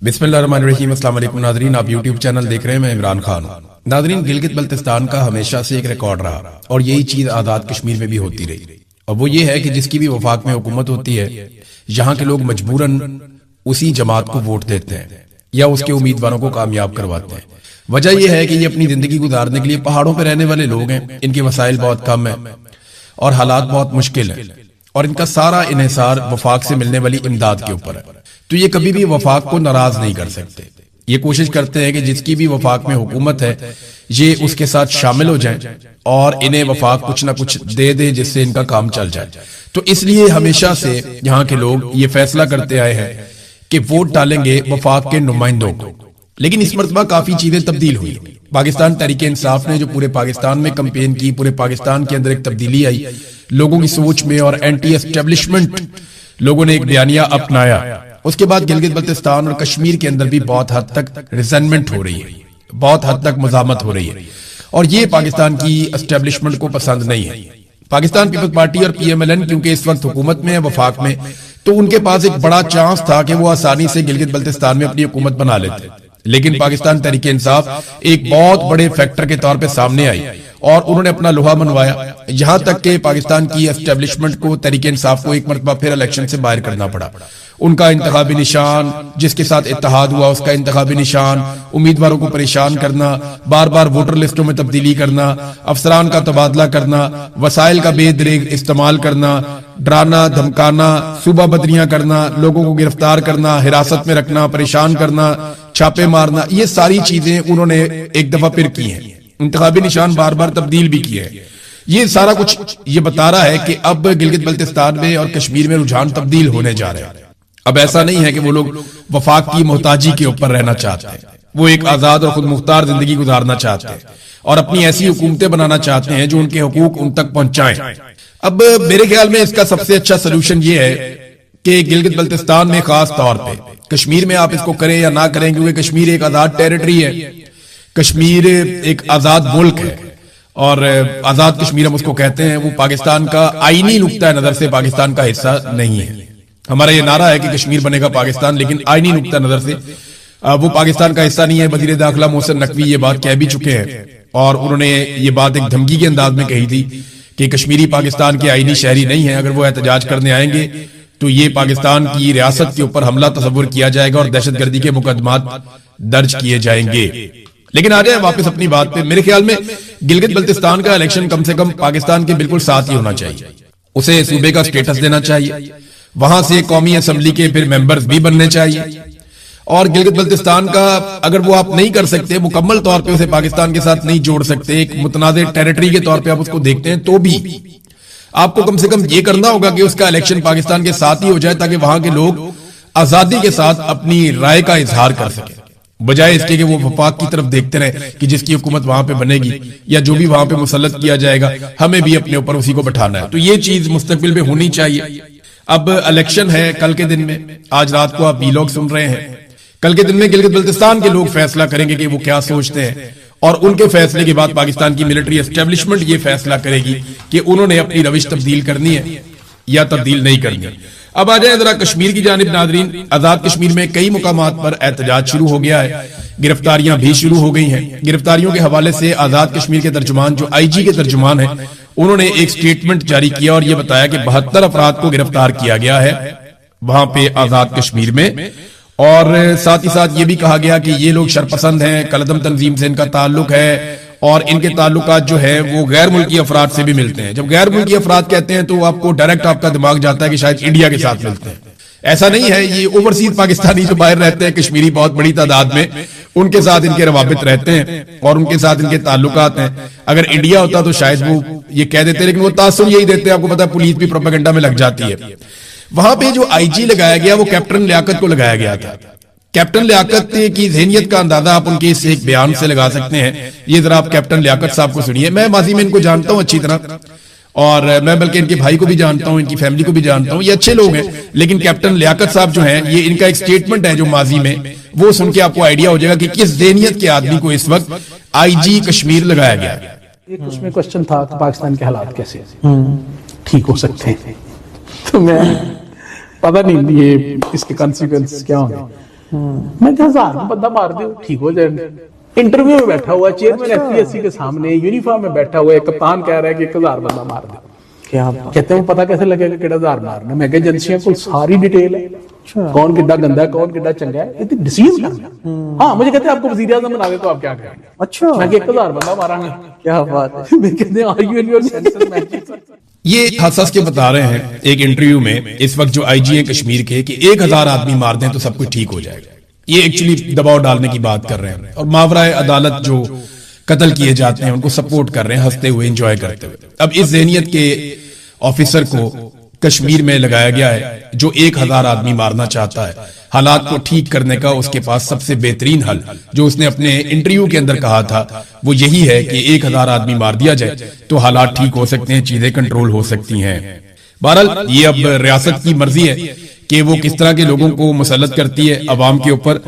بسم اللہ الرحمن الرحیم۔ السلام علیکم ناظرین، آپ یوٹیوب چینل دیکھ رہے ہیں، میں عمران خان۔ ناظرین، گلگت بلتستان کا ہمیشہ سے ایک ریکارڈ رہا اور یہی چیز آزاد کشمیر میں بھی ہوتی رہی، اور وہ یہ ہے کہ جس کی بھی وفاق میں حکومت ہوتی ہے، یہاں کے لوگ مجبوراً اسی جماعت کو ووٹ دیتے ہیں یا اس کے امیدواروں کو کامیاب کرواتے ہیں۔ وجہ یہ ہے کہ یہ اپنی زندگی گزارنے کے لیے پہاڑوں پہ رہنے والے لوگ ہیں، ان کے وسائل بہت کم ہیں اور حالات بہت مشکل ہیں، اور ان کا سارا انحصار وفاق سے ملنے والی امداد کے اوپر ہے، تو یہ کبھی بھی وفاق کو ناراض نہیں کر سکتے۔ یہ کوشش کرتے ہیں کہ جس کی بھی وفاق میں حکومت ہے یہ اس کے ساتھ شامل ہو جائیں اور انہیں وفاق کچھ نہ کچھ دے دے جس سے ان کا کام چل جائے۔ تو اس لیے ہمیشہ سے یہاں کے لوگ یہ فیصلہ کرتے آئے ہیں کہ ووٹ ڈالیں گے وفاق کے نمائندوں کو، لیکن اس مرتبہ کافی چیزیں تبدیل ہوئی۔ پاکستان تحریک انصاف نے جو پورے پاکستان میں کمپین کی، پورے پاکستان کے اندر ایک تبدیلی آئی لوگوں کی سوچ میں، اور اینٹی اسٹیبلشمنٹ لوگوں نے ایک بیانیہ اپنایا۔ اس کے بعد گلگت بلتستان اور کشمیر کے اندر بھی بہت حد تک ریزنمنٹ ہو رہی ہے، بہت حد تک مزاحمت ہو رہی ہے، اور یہ پاکستان کی اسٹیبلشمنٹ کو پسند نہیں ہے۔ پاکستان پیپلز پارٹی اور پی ایم ایل این کیونکہ اس وقت حکومت میں ہے، وفاق میں، تو ان کے پاس ایک بڑا چانس تھا کہ وہ آسانی سے گلگت بلتستان میں اپنی حکومت بنا لیتے، لیکن پاکستان تحریک انصاف ایک بہت بڑے فیکٹر کے طور پہ سامنے آئی اور انہوں نے اپنا لوہا منوایا، یہاں تک کہ پاکستان کی اسٹیبلشمنٹ کو، تحریک انصاف کو ایک مرتبہ پھر الیکشن سے باہر کرنا پڑا۔ ان کا انتخابی نشان، جس کے ساتھ اتحاد ہوا اس کا انتخابی نشان، امیدواروں کو پریشان کرنا، بار بار ووٹر لسٹوں میں تبدیلی کرنا، افسران کا تبادلہ کرنا، وسائل کا بے دریغ استعمال کرنا، ڈرانا دھمکانا، صوبہ بدریاں کرنا، لوگوں کو گرفتار کرنا، حراست میں رکھنا، پریشان کرنا، چھاپے مارنا، یہ ساری چیزیں انہوں نے ایک دفعہ پھر کی ہیں۔ انتخابی نشان بار بار تبدیل بھی کیے ہیں۔ یہ سارا کچھ یہ بتا رہا ہے کہ اب گلگت بلتستان میں اور کشمیر میں رجحان تبدیل ہونے جا رہے ہیں۔ اب ایسا نہیں ہے کہ وہ لوگ وفاق کی محتاجی کے اوپر رہنا چاہتے ہیں، وہ ایک آزاد اور خود مختار زندگی گزارنا چاہتے ہیں اور اپنی ایسی حکومتیں بنانا چاہتے ہیں جو ان کے حقوق ان تک پہنچائیں۔ اب میرے خیال میں اس کا سب سے اچھا سلوشن یہ ہے کہ گلگت بلتستان میں خاص طور پہ، کشمیر میں آپ اس کو کریں یا نہ کریں، کیونکہ کشمیر ایک آزاد ٹیریٹری ہے، کشمیر ایک آزاد ملک ہے، اور آزاد کشمیر ہم اس کو کہتے ہیں، وہ پاکستان کا آئینی نقطہ نظر سے پاکستان کا حصہ نہیں ہے۔ ہمارا یہ نعرہ ہے کہ کشمیر بنے گا پاکستان، لیکن آئینی نقطہ نظر سے وہ پاکستان کا حصہ نہیں ہے۔ وزیر داخلہ محسن نقوی یہ بات کہہ بھی چکے ہیں، اور انہوں نے یہ بات ایک دھمکی کے انداز میں کہی تھی کہ کشمیری پاکستان کے آئینی شہری نہیں ہیں، اگر وہ احتجاج کرنے آئیں گے تو یہ پاکستان کی ریاست کے اوپر حملہ تصور کیا جائے گا اور دہشت گردی کے مقدمات درج کیے جائیں گے۔ لیکن آ جائیں واپس اپنی بات پہ، میرے خیال میں گلگت بلتستان کا الیکشن کم سے کم پاکستان کے بالکل ساتھ ہی ہونا چاہیے، اسے صوبے کا سٹیٹس دینا چاہیے، وہاں سے قومی اسمبلی کے پھر ممبرز بھی بننے چاہیے، اور گلگت بلتستان کا اگر وہ آپ نہیں کر سکتے، مکمل طور پہ اسے پاکستان کے ساتھ نہیں جوڑ سکتے، ایک متنازع ٹیریٹری کے طور پہ آپ اس کو دیکھتے ہیں، تو بھی آپ کو کم سے کم یہ کرنا ہوگا کہ اس کا الیکشن پاکستان کے ساتھ ہی ہو جائے، تاکہ وہاں کے لوگ آزادی کے ساتھ اپنی رائے کا اظہار کر سکیں، بجائے اس کے کہ وہ وفاق کی طرف دیکھتے رہے کہ جس کی حکومت وہاں پہ بنے گی یا جو بھی وہاں پہ مسلط کیا جائے گا ہمیں بھی اپنے اوپر اسی کو بٹھانا ہے۔ تو یہ چیز مستقبل میں ہونی چاہیے۔ اب الیکشن ہے کل کے دن میں، آج رات کو آپ بھی لوگ سن رہے ہیں، کل کے دن میں گلگت بلتستان کے لوگ فیصلہ کریں گے کہ وہ کیا سوچتے ہیں، اور ان کے فیصلے کے بعد پاکستان کی ملٹری اسٹیبلشمنٹ یہ فیصلہ کرے گی کہ انہوں نے اپنی روش تبدیل کرنی ہے یا تبدیل نہیں کرنی ہے۔ اب آ جائیں ذرا کشمیر کی جانب ناظرین۔ آزاد کشمیر میں کئی مقامات پر احتجاج شروع ہو گیا ہے، گرفتاریاں بھی شروع ہو گئی ہیں۔ گرفتاریوں کے حوالے سے آزاد کشمیر کے ترجمان جو آئی جی کے ترجمان ہیں، انہوں نے ایک سٹیٹمنٹ جاری کیا اور یہ بتایا کہ 72 افراد کو گرفتار کیا گیا ہے وہاں پہ آزاد کشمیر میں، اور ساتھ ہی ساتھ یہ بھی کہا گیا کہ یہ لوگ شرپسند ہیں، کالعدم تنظیم سے ان کا تعلق ہے، اور ان کے تعلقات جو ہے وہ غیر ملکی افراد سے بھی ملتے ہیں۔ جب غیر ملکی افراد کہتے ہیں تو آپ کو ڈائریکٹ آپ کا دماغ جاتا ہے کہ شاید انڈیا کے ساتھ ملتے ہیں، ایسا نہیں ہے۔ یہ اوورسیز پاکستانی جو باہر رہتے ہیں، کشمیری بہت بڑی تعداد میں، ان کے ساتھ ان کے روابط رہتے ہیں اور ان کے ساتھ ان کے تعلقات ہیں۔ اگر انڈیا ہوتا تو شاید وہ یہ کہہ دیتے، لیکن وہ تاثر یہی دیتے ہیں، آپ کو پتا ہے پولیس بھی پروپیگنڈا میں لگ جاتی ہے۔ وہاں پہ جو آئی جی لگایا گیا وہ کیپٹن لیاقت کو لگایا گیا تھا۔ کیپٹن لیاقت کی ذہنیت کا اندازہ آپ ان کے اس ایک بیان سے لگا سکتے ہیں۔ یہ ذرا آپ کیپٹن لیاقت صاحب کو سنیے۔ میں ماضی میں ان کو جانتا ہوں اچھی طرح، اور میں بلکہ ان کے بھائی کو بھی جانتا ہوں، ان کی فیملی کو بھی جانتا ہوں، یہ اچھے لوگ ہیں، لیکن کیپٹن لیاقت صاحب جو ہیں، یہ ان کا ایک سٹیٹمنٹ ہے جو ماضی میں، وہ سن کے آپ کو آئیڈیا ہو جائے گا کہ کس ذہنیت کے آدمی کو اس وقت آئی جی کشمیر لگایا گیا۔ ایک اس میں کوسچن تھا کہ پاکستان کے حالات کیسے ٹھیک ہو سکتے ہیں، تو میں پتہ نہیں یہ اس کے کانسیکوینس کیا ہوں گے، मैं 1000 में बंदा मार दे ठीक हो जाए। इंटरव्यू में बैठा हुआ चेयरमैन एफपीएससी के सामने यूनिफॉर्म में बैठा हुआ है, कप्तान कह रहा है कि 1000 बंदा मार दे। क्या कहते हैं पता कैसे लगेगा कि 1000 मारना? मैं एजेंसियों को सारी डिटेल है, कौन कितना गंदा है कौन कितना चंगा है, ये डिसीज करना। हाँ मुझे कहते हैं आपको वजीर आजम बना दे तो आप क्या करेंगे? अच्छा, मैं 1000 बंदा मारांगा। क्या बात है। मैं कहते हैं are you in your senses man? ये हंस के बता रहे हैं एक इंटरव्यू में इस वक्त जो आईजी हैं कश्मीर के कि 1000 आदमी मार दें तो सब कुछ ठीक हो जाएगा। ये एक्चुअली दबाव डालने की बात कर रहे हैं और मावरा अदालत जो कत्ल किए जाते हैं उनको सपोर्ट कर रहे हैं, हंसते हुए एंजॉय करते हुए। अब इस ज़हनियत के ऑफिसर को कश्मीर में लगाया गया है जो 1000 आदमी मारना चाहता है। हालात को ठीक करने का उसके पास सबसे बेहतरीन हल जो उसने अपने इंटरव्यू के अंदर कहा था वो यही है कि 1000 आदमी मार दिया जाए तो हालात ठीक हो सकते हैं, चीजें कंट्रोल हो सकती हैं। बहरहाल ये अब रियासत की मर्जी है कि वो किस तरह के लोगों को मुसल्लत करती है अवाम के ऊपर।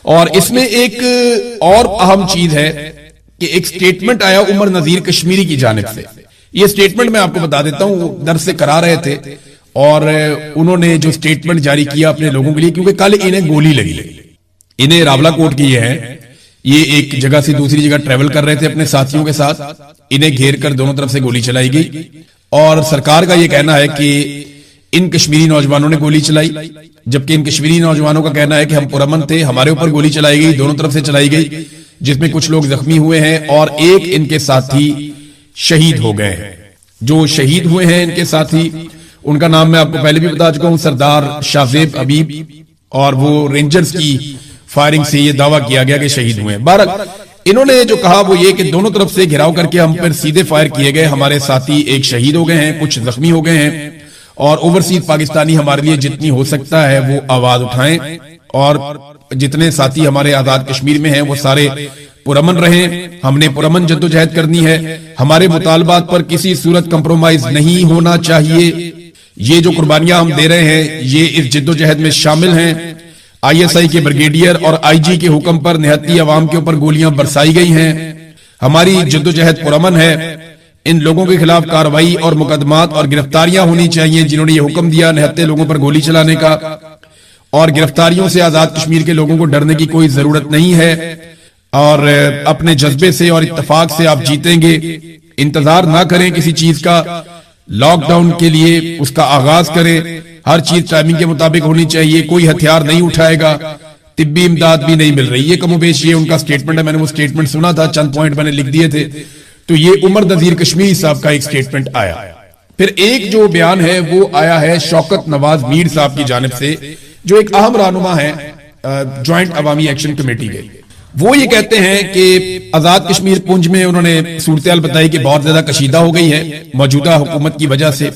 और इसमें एक और अहम चीज है कि एक स्टेटमेंट आया उमर नजीर कश्मीरी की जानिब से। ये स्टेटमेंट मैं आपको बता देता हूं, दर्स से करा रहे थे और उन्होंने जो स्टेटमेंट जारी किया अपने लोगों के लिए, क्योंकि कल इन्हें गोली लगी, इन्हें रावलाकोट की ये है, ये एक जगह से दूसरी जगह ट्रेवल कर रहे थे अपने साथियों के साथ, इन्हें घेर कर दोनों तरफ से गोली चलाई गई। और सरकार का ये कहना है कि इन कश्मीरी नौजवानों ने गोली चलाई, जबकि इन कश्मीरी नौजवानों का कहना है कि हम पुरअमन थे, हमारे ऊपर गोली चलाई गई, दोनों तरफ से चलाई गई, जिसमें कुछ लोग जख्मी हुए हैं और एक इनके साथी शहीद हो गए हैं। जो शहीद हुए हैं इनके साथी, उनका नाम मैं आपको पहले भी बता चुका हूं, सरदार शाहजेब हबीब, और वो रेंजर्स की फायरिंग से ये दावा किया गया कि शहीद हुए हैं। बहरहाल इन्होंने जो कहा वो ये कि दोनों तरफ से घिराव करके हम पर सीधे फायर किए गए, हमारे साथी एक शहीद हो गए हैं, कुछ जख्मी हो गए हैं, और ओवरसीज पाकिस्तानी हमारे लिए जितनी हो सकता है वो आवाज उठाएं, और जितने साथी हमारे आजाद कश्मीर में हैं वो सारे पुरअमन रहें। हमने पुरअमन जद्दोजहद करनी है, हमारे मुतालबात पर किसी सूरत कंप्रोमाइज नहीं होना चाहिए। ये जो कुर्बानियां हम दे रहे हैं ये इस जद्दोजहद में शामिल हैं। आईएसआई के ब्रिगेडियर और आईजी के हुक्म पर निहत्ती अवाम के ऊपर गोलियां बरसाई गई हैं। हमारी जद्दोजहद पुरअमन है। इन लोगों के खिलाफ कार्रवाई और मुकदमात और गिरफ्तारियां होनी चाहिए जिन्होंने ये हुक्म दिया निहत्ते लोगों पर गोली चलाने का, और गिरफ्तारियों से आजाद कश्मीर के लोगों को डरने की कोई जरूरत नहीं है, और अपने जज्बे से और इत्तेफाक से आप जीतेंगे। इंतजार ना करें किसी चीज का, लॉकडाउन के लिए उसका आगाज करें, हर चीज टाइमिंग के मुताबिक होनी चाहिए, कोई हथियार नहीं उठाएगा, तिब्बी इमदाद भी नहीं मिल रही। ये कमोबेश ये उनका स्टेटमेंट है, मैंने वो स्टेटमेंट सुना था, चंद पॉइंट मैंने लिख दिए थे। तो ये उमर नजीर कश्मीरी साहब का एक स्टेटमेंट आया। फिर एक जो बयान है वो आया है शौकत नवाज मीर साहब की जानिब से, जो एक अहम रहनुमा है ज्वाइंट अवामी एक्शन कमेटी के। वो ये कहते हैं कि आजाद कश्मीर पुंछ में उन्होंने सूरत बताई कि बहुत ज्यादा कशीदा हो गई है मौजूदा हुकूमत की वजह से,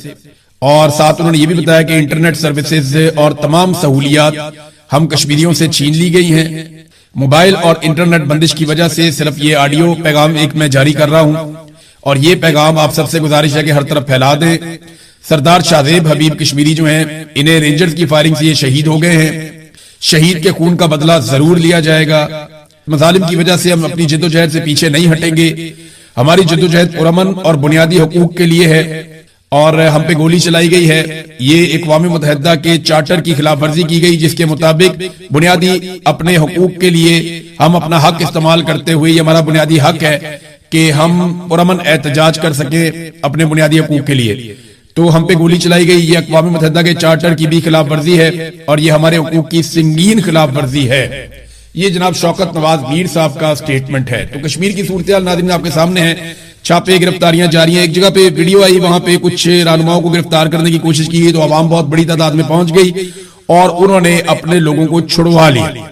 और साथ उन्होंने ये भी बताया कि इंटरनेट सर्विसेज और तमाम सहूलियात हम कश्मीरियों से छीन ली गई हैं। मोबाइल और इंटरनेट बंदिश की वजह से सिर्फ ये ऑडियो पैगाम एक मैं जारी कर रहा हूं, और ये पैगाम आप सबसे गुजारिश है कि हर तरफ फैला दें। सरदार शाहजेब हबीब कश्मीरी जो हैं, इन्हें रेंजर्स की फायरिंग से ये शहीद हो गए हैं। शहीद के खून का बदला जरूर लिया जाएगा। मजालिम की वजह से हम अपनी जद्दोजहद से पीछे नहीं हटेंगे। हमारी जद्दोजहद पुरअमन और बुनियादी हुकूक के लिए है, और हम पे गोली चलाई गई है। ये अक़वाम मुत्तहिदा के चार्टर की खिलाफ वर्जी की गई, जिसके मुताबिक बुनियादी अपने हुकूक के लिए हम अपना हक इस्तेमाल करते हुए, ये हमारा बुनियादी हक है कि हम पुरअमन एहतजाज कर सके अपने बुनियादी हुकूक के लिए। तो हम पे गोली चलाई गई, ये अक़वाम मुत्तहिदा के चार्टर की भी खिलाफ वर्जी है, और ये हमारे हुकूक की संगीन खिलाफ वर्जी है। ये जनाब शौकत नवाज मीर साहब का स्टेटमेंट है। तो कश्मीर की सूरत हाल नाज़रीन आपके सामने है। छापे गिरफ्तारियां जारी हैं। एक जगह पे वीडियो आई, वहां पे कुछ रहनुमाओं को गिरफ्तार करने की कोशिश की गई तो आवाम बहुत बड़ी तादाद में पहुंच गई और उन्होंने अपने लोगों को छुड़वा लिया।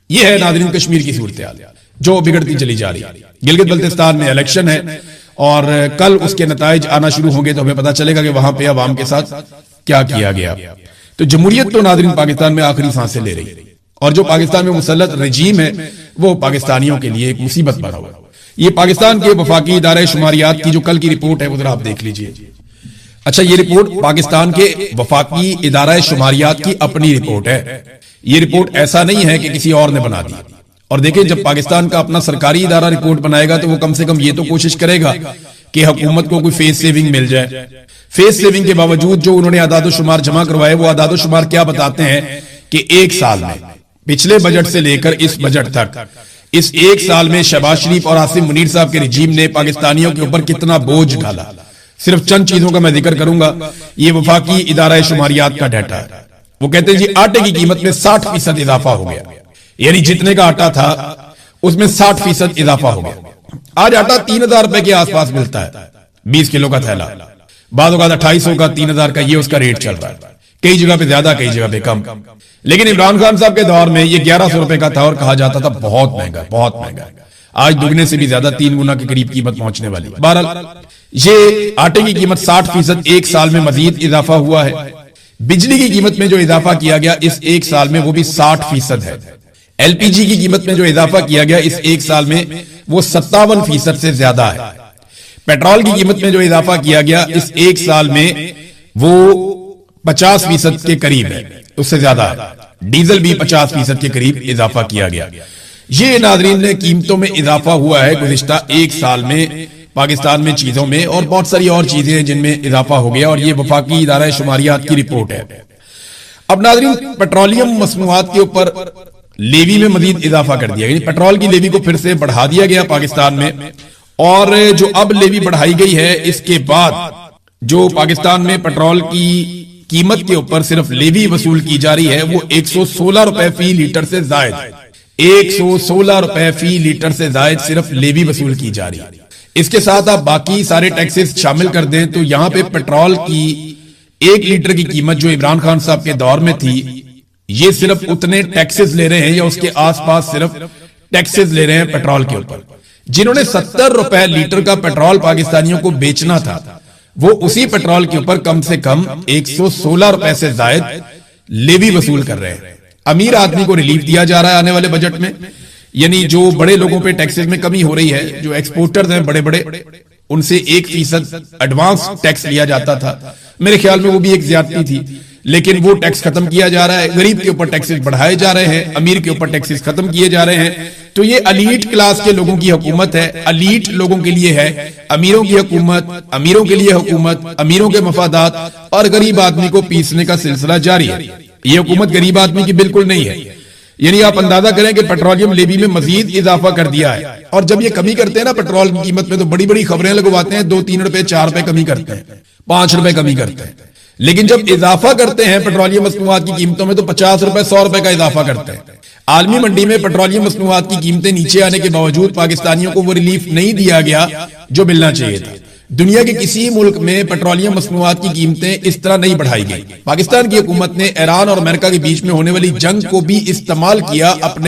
यह है नाज़रीन कश्मीर की सूरत हाल जो बिगड़ती चली जा रही है। गिलगित बल्तिस्तान में इलेक्शन है और कल उसके नताइज आना शुरू होंगे तो हमें पता चलेगा कि वहां पे आवाम के साथ क्या किया गया। तो जमहूरियत तो नाज़रीन पाकिस्तान में आखिरी सांसें ले रही है, और जो पाकिस्तान में मुसल्लत रजीम है वो पाकिस्तानियों के लिए एक मुसीबत बना हुआ है। ये पाकिस्तान के वफाकी इदारे शुमारियात की जो कल की रिपोर्ट है वो जरा आप देख लीजिए। अच्छा, ये रिपोर्ट पाकिस्तान के वफाकी इदारा शुमारियात की अपनी रिपोर्ट है। ये रिपोर्ट ऐसा नहीं है कि किसी और ने बना दी। और देखिए, जब पाकिस्तान का अपना सरकारी इदारा रिपोर्ट बनाएगा तो वो कम से कम ये तो कोशिश करेगा कि हुकूमत को कोई फेस सेविंग मिल जाए। फेस सेविंग के बावजूद जो उन्होंने आदाद शुमार जमा करवाए, वो आदाद शुमार क्या बताते हैं कि एक साल में पिछले बजट से लेकर इस बजट तक इस एक साल में शहबाज शरीफ और आसिम मुनीर साहब के रिजीम ने पाकिस्तानियों के ऊपर कितना बोझ डाला। सिर्फ चंद चीजों का मैं जिक्र करूंगा। ये वफाकी इदारा शुमारियात का डाटा है। वो कहते हैं जी आटे की कीमत में 60% इजाफा हो गया, यानी जितने का आटा था उसमें 60% इजाफा हो गया। आज आटा 3,000 रुपए के आसपास मिलता है, 20 किलो का थैला, बाद 2800 का, 3,000 का, ये उसका रेट चल रहा है। कई जगह पे ज्यादा, कई जगह पे कम। लेकिन इमरान खान साहब के दौर में ये 1100 रुपए का था और कहा जाता था बहुत महंगा, बहुत महंगा। आज दुगने से भी ज्यादा, 3 गुना के करीब कीमत पहुंचने वाली। बहरहाल ये आटे की कीमत 60% एक साल में मजीद इजाफा हुआ है। बिजली की कीमत में जो इजाफा किया गया इस एक साल में वो भी 60% है। एलपीजी की कीमत में जो इजाफा किया गया इस एक साल में वो 57% से ज्यादा है। पेट्रोल की कीमत में जो इजाफा किया गया इस एक साल में वो 50% के करीब है, उससे ज्यादा है। डीजल भी 50% के करीब इजाफा किया गया। ये नाज़रीन ने कीमतों में इजाफा हुआ है गुज़िश्ता एक साल में पाकिस्तान में चीजों में, और बहुत सारी और चीजें हैं जिनमें इजाफा हो गया, और ये वफाकी इदारा शुमारियात की रिपोर्ट है। अब नाज़रीन पेट्रोलियम मसनूआत के ऊपर लेवी में मजीद इजाफा कर दिया, यानी पेट्रोल की लेवी को फिर से बढ़ा दिया गया पाकिस्तान में। और जो अब लेवी बढ़ाई गई है इसके बाद जो पाकिस्तान में पेट्रोल की कीमत के ऊपर सिर्फ लेवी वसूल की जा रही है वो 116 रुपए फी लीटर से जायद, 116 रुपए फी लीटर से जायद सिर्फ लेवी वसूल की जा रही है। इसके साथ आप बाकी सारे टैक्सेस शामिल कर दें तो यहां पे पेट्रोल की 1 लीटर की कीमत जो इमरान खान साहब के दौर में थी, ये सिर्फ उतने टैक्सेस ले रहे हैं या उसके आसपास सिर्फ टैक्सेस ले रहे हैं पेट्रोल के ऊपर। जिन्होंने 70 रुपए लीटर का पेट्रोल पाकिस्तानियों को बेचना था वो उसी पेट्रोल के ऊपर कम से कम 116 रुपए से जायद लेवी वसूल कर रहे हैं। अमीर आदमी को रिलीफ दिया जा रहा है आने वाले बजट में, यानी जो बड़े लोगों पे टैक्सेस में कमी हो रही है, जो एक्सपोर्टर्स हैं बड़े बड़े, उनसे 1% एडवांस टैक्स लिया जाता था। मेरे ख्याल में वो भी एक ज्यादती थी, लेकिन वो टैक्स खत्म किया जा रहा है। गरीब के ऊपर टैक्सेस बढ़ाए जा रहे हैं, अमीर के ऊपर टैक्सेस खत्म किए जा रहे हैं। तो ये अलीट क्लास के लोगों की हुकूमत है, अलीट लोगों के लिए है। अमीरों की हुकूमत, अमीरों के लिए हुकूमत, अमीरों के मफादात और गरीब आदमी को पीसने का सिलसिला जारी है। ये हुकूमत गरीब आदमी की बिल्कुल नहीं है। यानी आप अंदाजा करें कि पेट्रोलियम लेवी में मजीद इजाफा कर दिया है। और जब ये कमी करते हैं ना पेट्रोल की कीमत में, तो बड़ी बड़ी खबरें लगवाते हैं, 2-3 रुपए 4 रुपए कमी करते हैं, 5 रुपए कमी करते हैं। लेकिन जब इजाफा करते हैं पेट्रोलियम मसनूआत की कीमतों में तो 50 रुपए 100 रुपए का इजाफा करते हैं। आलमी मंडी में पेट्रोलियम मसनूआत की कीमतें नीचे आने के बावजूद पाकिस्तानियों को वो रिलीफ नहीं दिया गया जो मिलना चाहिए था। दुनिया के किसी मुल्क में पेट्रोलियम मसनूआत की कीमतें इस तरह नहीं बढ़ाई गई। पाकिस्तान की हुकूमत ने ईरान और अमेरिका के बीच में होने वाली जंग को भी इस्तेमाल किया अपने